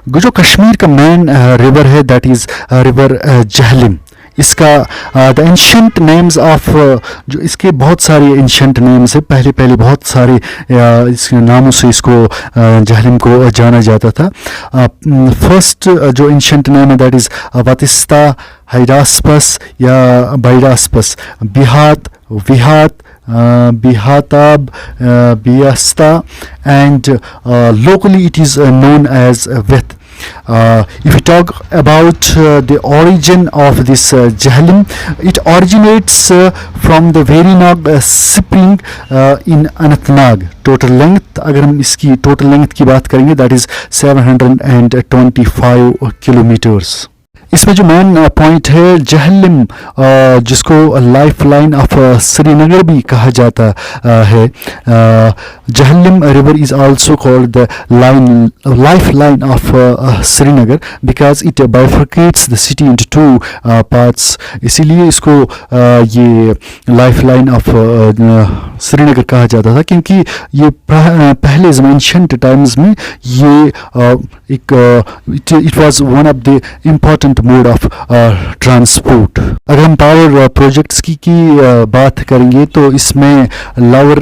जो कश्मीर का main river है दैट इज़ रिवर जहलम। इसका द एंशंट नेम्स ऑफ जो इसके बहुत सारे एंशंट नेम्स है, पहले बहुत सारे इस नामों से इसको जहलम को जाना जाता था। फर्स्ट जो एंशंट नेम है दैट इज़ वतिस्ता, हाइडास्पस या बाइडास्पस, बिहात, विहात, Bihatab, Biasta, and locally it is known as Vith. If we talk about the origin of this jhelum, it originates from the Verinag spring in Anantnag. Total length, अगर हम इसकी total length की बात करेंगे that is 725 kilometers. इसमें जो main point है जहलम, जिसको लाइफ लाइन ऑफ श्रीनगर भी कहा जाता है। Jhelum river is also called the life line of Srinagar because it bifurcates the city into two parts, इसीलिए इसको ये लाइफ लाइन ऑफ श्रीनगर कहा जाता था, क्योंकि ये पहले एंशिएंट टाइम्स में ये it was one of the important mode of transport. अगर हम पावर प्रोजेक्ट्स की बात करेंगे तो इसमें लोअर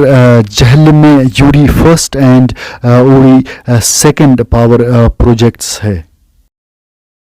जहलम में UD first and OD second power projects है।